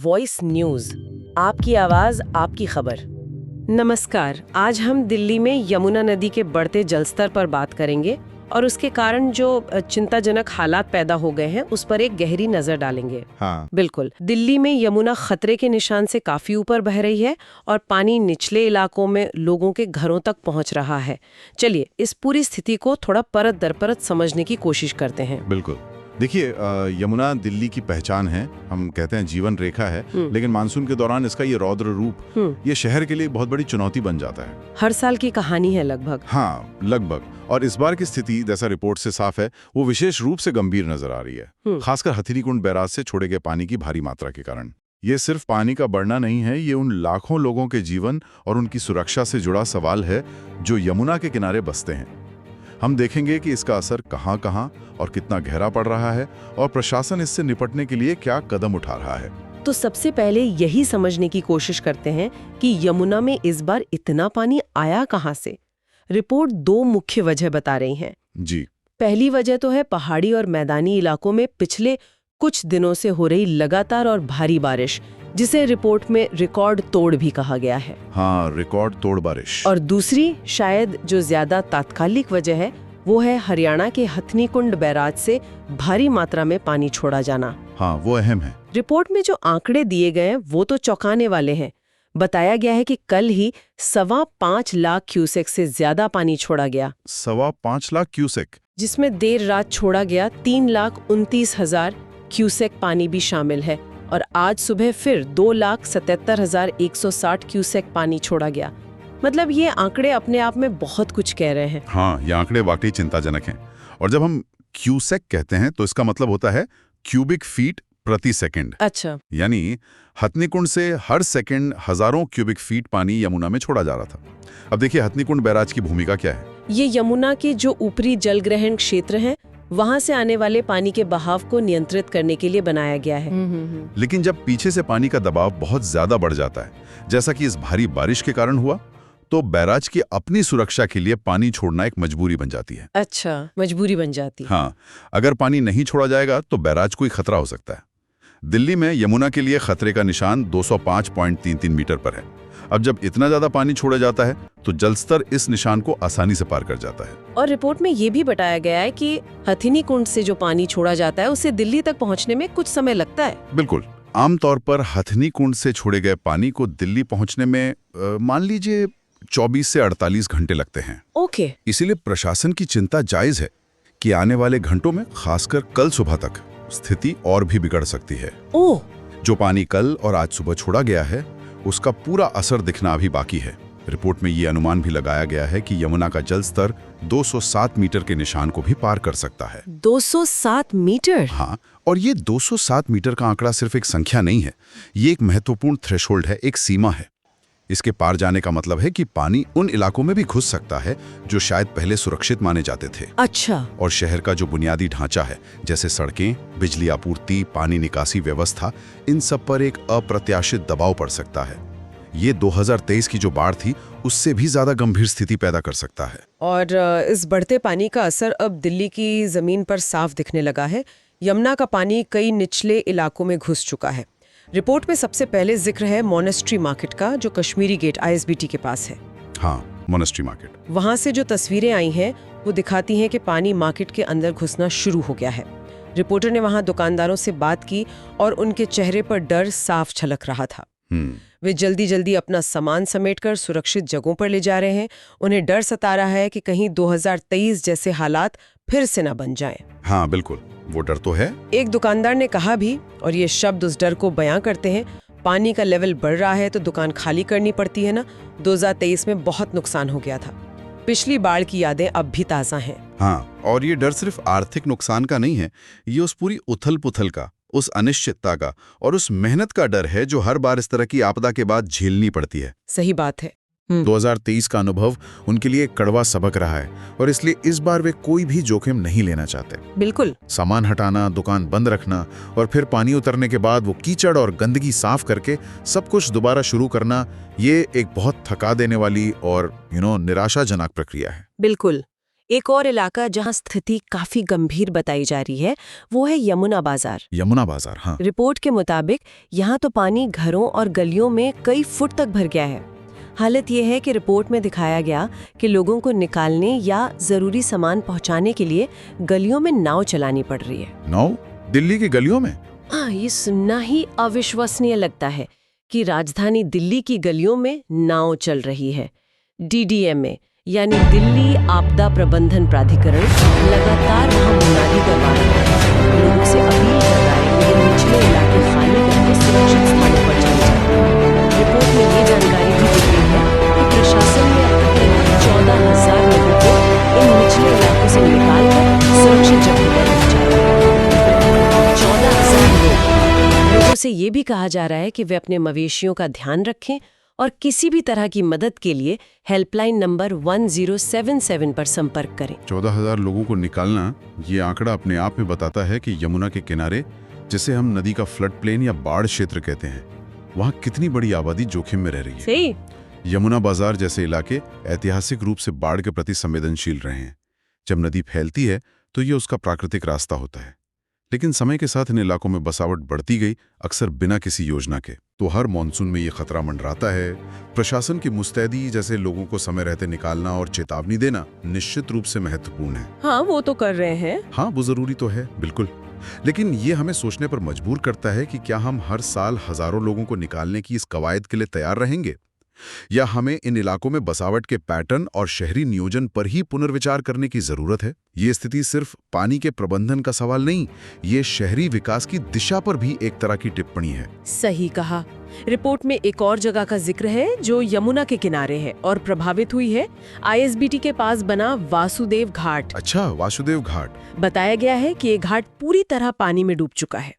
Voice news, आपकी आवाज आपकी खबर। नमस्कार, आज हम दिल्ली में यमुना नदी के बढ़ते जलस्तर पर बात करेंगे और उसके कारण जो चिंताजनक हालात पैदा हो गए हैं उस पर एक गहरी नजर डालेंगे। हाँ। बिल्कुल, दिल्ली में यमुना खतरे के निशान से काफी ऊपर बह रही है और पानी निचले इलाकों में लोगों के घरों तक पहुंच रहा है। चलिए इस पूरी स्थिति को थोड़ा परत दर परत समझने की कोशिश करते हैं। बिल्कुल, देखिए यमुना दिल्ली की पहचान है, हम कहते हैं जीवन रेखा है, लेकिन मानसून के दौरान इसका ये रौद्र रूप ये शहर के लिए बहुत बड़ी चुनौती बन जाता है। हर साल की कहानी है लगभग। हाँ, लगभग। और इस बार की स्थिति जैसा रिपोर्ट से साफ है, वो विशेष रूप से गंभीर नजर आ रही है, खासकर हथनीकुंड बैराज से छोड़े गए पानी की भारी मात्रा के कारण। ये सिर्फ पानी का बढ़ना नहीं है, ये उन लाखों लोगों के जीवन और उनकी सुरक्षा से जुड़ा सवाल है जो यमुना के किनारे बसते हैं। हम देखेंगे कि इसका असर कहां-कहां और कितना गहरा पड़ रहा है और प्रशासन इससे निपटने के लिए क्या कदम उठा रहा है। तो सबसे पहले यही समझने की कोशिश करते हैं कि यमुना में इस बार इतना पानी आया कहां से। रिपोर्ट दो मुख्य वजह बता रही है जी। पहली वजह तो है पहाड़ी और मैदानी इलाकों में पिछले कुछ दिनों से हो रही लगातार और भारी बारिश, जिसे रिपोर्ट में रिकॉर्ड तोड़ भी कहा गया है। हाँ, रिकॉर्ड तोड़ बारिश। और दूसरी, शायद जो ज्यादा तात्कालिक वजह है, वो है हरियाणा के हथनीकुंड बैराज से भारी मात्रा में पानी छोड़ा जाना। हाँ, वो अहम है। रिपोर्ट में जो आंकड़े दिए गए हैं वो तो चौंकाने वाले हैं। बताया गया है कि कल ही 5.25 लाख क्यूसेक से ज्यादा पानी छोड़ा गया। 5.25 लाख क्यूसेक, जिसमें देर रात छोड़ा गया 3,29,000 क्यूसेक पानी भी शामिल है। और आज सुबह फिर 2,77,160 क्यूसेक पानी छोड़ा गया। मतलब ये आंकड़े अपने आप में बहुत कुछ कह रहे हैं। हाँ, ये आंकड़े वाकई चिंताजनक हैं। और जब हम क्यूसेक कहते हैं तो इसका मतलब होता है क्यूबिक फीट प्रति सेकंड। अच्छा। यानी हथनीकुंड से हर सेकंड हजारों क्यूबिक फीट पानी यमुना में छोड़ा जा रहा था। अब देखिए हथनीकुंड बैराज की भूमिका क्या है। ये यमुना के जो ऊपरी जलग्रहण क्षेत्र है, वहां से आने वाले पानी के बहाव को नियंत्रित करने के लिए बनाया गया है। लेकिन जब पीछे से पानी का दबाव बहुत ज्यादा बढ़ जाता है, जैसा कि इस भारी बारिश के कारण हुआ, तो बैराज की अपनी सुरक्षा के लिए पानी छोड़ना एक मजबूरी बन जाती है। अच्छा, मजबूरी बन जाती है। हाँ, अगर पानी नहीं छोड़ा जाएगा तो बैराज को ही खतरा हो सकता है। दिल्ली में यमुना के लिए खतरे का निशान 205.33 मीटर पर है। अब जब इतना ज्यादा पानी छोड़ा जाता है तो जलस्तर इस निशान को आसानी से पार कर जाता है। और रिपोर्ट में ये भी बताया गया है कि हथनीकुंड से जो पानी छोड़ा जाता है उसे दिल्ली तक पहुंचने में कुछ समय लगता है। बिल्कुल, आमतौर पर हथनीकुंड से छोड़े गए पानी को दिल्ली पहुंचने में मान लीजिए 24 से 48 घंटे लगते हैं। ओके। इसीलिए प्रशासन की चिंता जायज है कि आने वाले घंटों में, खासकर कल सुबह तक, स्थिति और भी बिगड़ सकती है। ओह। जो पानी कल और आज सुबह छोड़ा गया है उसका पूरा असर दिखना अभी बाकी है। रिपोर्ट में ये अनुमान भी लगाया गया है कि यमुना का जल स्तर 207 मीटर के निशान को भी पार कर सकता है। 207 मीटर? हाँ, और ये 207 मीटर का आंकड़ा सिर्फ एक संख्या नहीं है, ये एक महत्वपूर्ण थ्रेशोल्ड है, एक सीमा है। इसके पार जाने का मतलब है कि पानी उन इलाकों में भी घुस सकता है जो शायद पहले सुरक्षित माने जाते थे। अच्छा। और शहर का जो बुनियादी ढांचा है, जैसे सड़कें, बिजली आपूर्ति, पानी निकासी व्यवस्था, इन सब पर एक अप्रत्याशित दबाव पड़ सकता है। ये 2023 की जो बाढ़ थी उससे भी ज्यादा गंभीर स्थिति पैदा कर सकता है। और इस बढ़ते पानी का असर अब दिल्ली की जमीन पर साफ दिखने लगा है। यमुना का पानी कई निचले इलाकों में घुस चुका है। रिपोर्ट में सबसे पहले जिक्र है मोनेस्ट्री मार्केट का, जो कश्मीरी गेट ISBT के पास है। हाँ, मोनेस्ट्री मार्केट। वहां से जो तस्वीरें आई हैं वो दिखाती हैं कि पानी मार्केट के अंदर घुसना शुरू हो गया है। रिपोर्टर ने वहां दुकानदारों से बात की और उनके चेहरे पर डर साफ झलक रहा था। वे जल्दी जल्दी अपना सामान समेटकर सुरक्षित जगहों पर ले जा रहे हैं। उन्हें डर सता रहा है कि कहीं 2023 जैसे हालात फिर से न बन जाएं। हाँ बिल्कुल, वो डर तो है। एक दुकानदार ने कहा भी, और ये शब्द उस डर को बयां करते हैं, पानी का लेवल बढ़ रहा है तो दुकान खाली करनी पड़ती है ना। 2023 में बहुत नुकसान हो गया था। पिछली बाढ़ की यादें अब भी ताज़ा हैं। हाँ, और ये डर सिर्फ आर्थिक नुकसान का नहीं है, ये उस पूरी उथल पुथल का, उस अनिश्चितता का और उस मेहनत का डर है जो हर बार इस तरह की आपदा के बाद झेलनी पड़ती है। सही बात है। 2023 का अनुभव उनके लिए एक कड़वा सबक रहा है और इसलिए इस बार वे कोई भी जोखिम नहीं लेना चाहते। बिल्कुल। सामान हटाना, दुकान बंद रखना और फिर पानी उतरने के बाद वो कीचड़ और गंदगी साफ करके सब कुछ दोबारा शुरू करना, ये एक बहुत थका देने वाली और निराशाजनक प्रक्रिया है। बिल्कुल। एक और इलाका जहां स्थिति काफी गंभीर बताई जा रही है वो है यमुना बाजार। यमुना बाजार, हाँ। रिपोर्ट के मुताबिक यहाँ तो पानी घरों और गलियों में कई फुट तक भर गया है। हालत ये है कि रिपोर्ट में दिखाया गया कि लोगों को निकालने या जरूरी सामान पहुंचाने के लिए गलियों में नाव चलानी पड़ रही है। नाव? दिल्ली की गलियों में? हाँ, ये सुनना ही अविश्वसनीय लगता है कि राजधानी दिल्ली की गलियों में नाव चल रही है। DDMA यानी दिल्ली आपदा प्रबंधन प्राधिकरण लगातार वहां मुनादी करवा रहा है, लोगों से अपील कर रहा है कि ये निचले इलाके खाली करके सुरक्षित स्थानों पर चले जाएं। रिपोर्ट में ये जानकारी भी दी गई है कि प्रशासन ने अब तक लगभग 14,000 लोगों को इन निचले इलाकों से निकालकर सुरक्षित जगहों पर पहुंचाया। 14,000 लोगों से ये भी कहा जा रहा है कि वे अपने मवेशियों का ध्यान रखें और किसी भी तरह की मदद के लिए हेल्पलाइन नंबर 1077 पर संपर्क करें। 14,000 लोगों को निकालना, ये आंकड़ा अपने आप में बताता है कि यमुना के किनारे, जिसे हम नदी का फ्लड प्लेन या बाढ़ क्षेत्र कहते हैं, वहाँ कितनी बड़ी आबादी जोखिम में रह रही है। सही। यमुना बाजार जैसे इलाके ऐतिहासिक रूप से बाढ़ के प्रति संवेदनशील रहे हैं। जब नदी फैलती है तो ये उसका प्राकृतिक रास्ता होता है, लेकिन समय के साथ इन इलाकों में बसावट बढ़ती गई, अक्सर बिना किसी योजना के। तो हर मॉनसून में ये खतरा मंडराता है। प्रशासन की मुस्तैदी, जैसे लोगों को समय रहते निकालना और चेतावनी देना, निश्चित रूप से महत्वपूर्ण है। हाँ, वो तो कर रहे हैं। हाँ, वो जरूरी तो है, बिल्कुल। लेकिन ये हमें सोचने पर मजबूर करता है कि क्या हम हर साल हजारों लोगों को निकालने की इस कवायद के लिए तैयार रहेंगे, या हमें इन इलाकों में बसावट के पैटर्न और शहरी नियोजन पर ही पुनर्विचार करने की जरूरत है। ये स्थिति सिर्फ पानी के प्रबंधन का सवाल नहीं, ये शहरी विकास की दिशा पर भी एक तरह की टिप्पणी है। सही कहा। रिपोर्ट में एक और जगह का जिक्र है जो यमुना के किनारे है और प्रभावित हुई है, ISBT के पास बना वासुदेव घाट। अच्छा, वासुदेव घाट। बताया गया है कि ये घाट पूरी तरह पानी में डूब चुका है।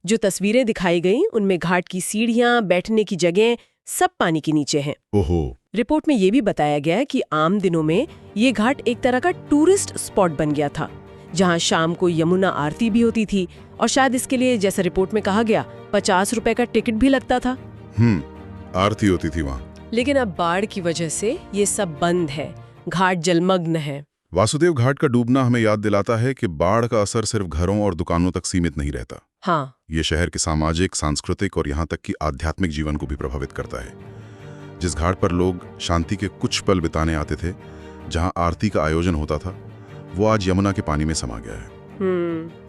जो तस्वीरें दिखाई गईं, उनमें घाट की सीढ़ियां, बैठने की जगह सब पानी के नीचे हैं। ओहो। रिपोर्ट में ये भी बताया गया है कि आम दिनों में ये घाट एक तरह का टूरिस्ट स्पॉट बन गया था, जहां शाम को यमुना आरती भी होती थी और शायद इसके लिए, जैसा रिपोर्ट में कहा गया, 50 रुपए का टिकट भी लगता था। आरती होती थी वहाँ। लेकिन अब बाढ़ की वजह से ये सब बंद है, घाट जलमग्न है। वासुदेव घाट का डूबना हमें याद दिलाता है कि बाढ़ का असर सिर्फ घरों और दुकानों तक सीमित नहीं रहता। हाँ, ये शहर के सामाजिक, सांस्कृतिक और यहाँ तक कि आध्यात्मिक जीवन को भी प्रभावित करता है। जिस घाट पर लोग शांति के कुछ पल बिताने आते थे, जहाँ आरती का आयोजन होता था, वो आज यमुना के पानी में समा गया है।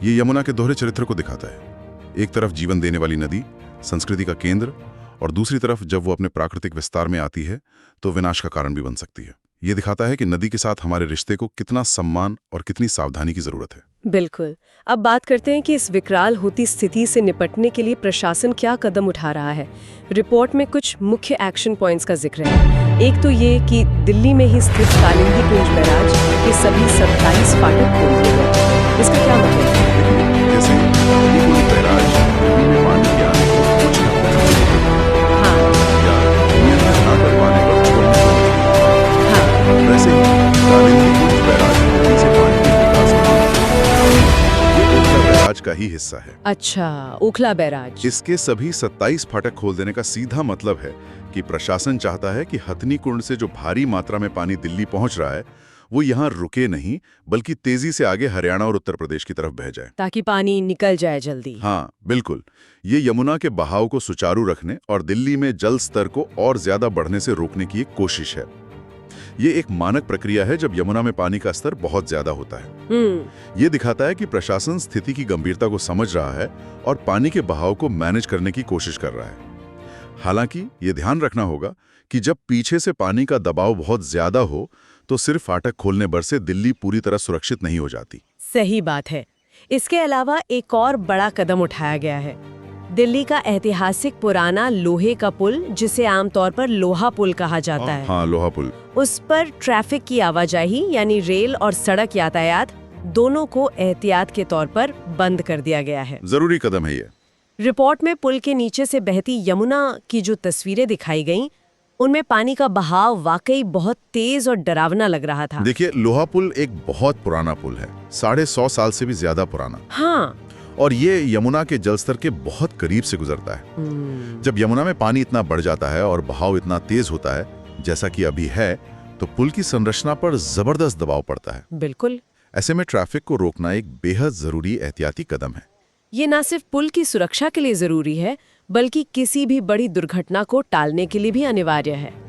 ये यमुना के दोहरे चरित्र को दिखाता है। एक तरफ जीवन देने वाली नदी, संस्कृति का केंद्र, और दूसरी तरफ जब वो अपने प्राकृतिक विस्तार में आती है तो विनाश का कारण भी बन सकती है। ये दिखाता है कि नदी के साथ हमारे रिश्ते को कितना सम्मान और कितनी सावधानी की जरूरत है। बिल्कुल। अब बात करते हैं कि इस विकराल होती स्थिति से निपटने के लिए प्रशासन क्या कदम उठा रहा है। रिपोर्ट में कुछ मुख्य एक्शन पॉइंट्स का जिक्र है। एक तो ये कि दिल्ली में ही स्थित कालिंदी कुंज बैराज के सभी 27 फाटक खोल दिए गए। इसका क्या मतलब है? जैसे कालिंदी कुंज बैराज दिल्ली में पानी के आने को कुछ न कुछ या नियंत्रण न कर पाने पर छोड़ने को, वैसे ही कालिंदी कुंज बैराज दिल्ली से पानी के विकास ये ओखला बैराज का ही हिस्सा है। अच्छा, ओखला बैराज। इसके सभी 27 फाटक खोल देने का सीधा मतलब है कि प्रशासन चाहता है कि हथनी कुंड से जो भारी मात्रा में पानी दिल्ली पहुंच रहा है, वो यहाँ रुके नहीं, बल्कि तेजी से आगे हरियाणा और उत्तर प्रदेश की तरफ बह जाए, ताकि पानी निकल जाए जल्दी। हाँ, बिल्कुल। ये यमुना के बहाव को सुचारू रखने और दिल्ली में जल स्तर को और ज्यादा बढ़ने से रोकने की एक कोशिश है। ये एक मानक प्रक्रिया है जब यमुना में पानी का स्तर बहुत ज्यादा होता है। ये दिखाता है कि प्रशासन स्थिति की गंभीरता को समझ रहा है और पानी के बहाव को मैनेज करने की कोशिश कर रहा है। हालांकि ये ध्यान रखना होगा कि जब पीछे से पानी का दबाव बहुत ज्यादा हो तो सिर्फ फाटक खोलने भर से दिल्ली पूरी तरह सुरक्षित नहीं हो जाती। सही बात है। इसके अलावा एक और बड़ा कदम उठाया गया है। दिल्ली का ऐतिहासिक पुराना लोहे का पुल, जिसे आमतौर पर लोहा पुल कहा जाता है, हाँ, लोहा पुल, उस पर ट्रैफिक की आवाजाही यानी रेल और सड़क यातायात दोनों को एहतियात के तौर पर बंद कर दिया गया है। जरूरी कदम है ये। रिपोर्ट में पुल के नीचे से बहती यमुना की जो तस्वीरें दिखाई गईं, उनमें पानी का बहाव वाकई बहुत तेज और डरावना लग रहा था। देखिए, लोहा पुल एक बहुत पुराना पुल है, 150 साल से भी ज्यादा पुराना। हाँ, और ये यमुना के जलस्तर के बहुत करीब से गुजरता है। जब यमुना में पानी इतना बढ़ जाता है और बहाव इतना तेज होता है जैसा कि अभी है, तो पुल की संरचना पर जबरदस्त दबाव पड़ता है। बिल्कुल। ऐसे में ट्रैफिक को रोकना एक बेहद जरूरी एहतियाती कदम है। ये न सिर्फ पुल की सुरक्षा के लिए जरूरी है, बल्कि किसी भी बड़ी दुर्घटना को टालने के लिए भी अनिवार्य है।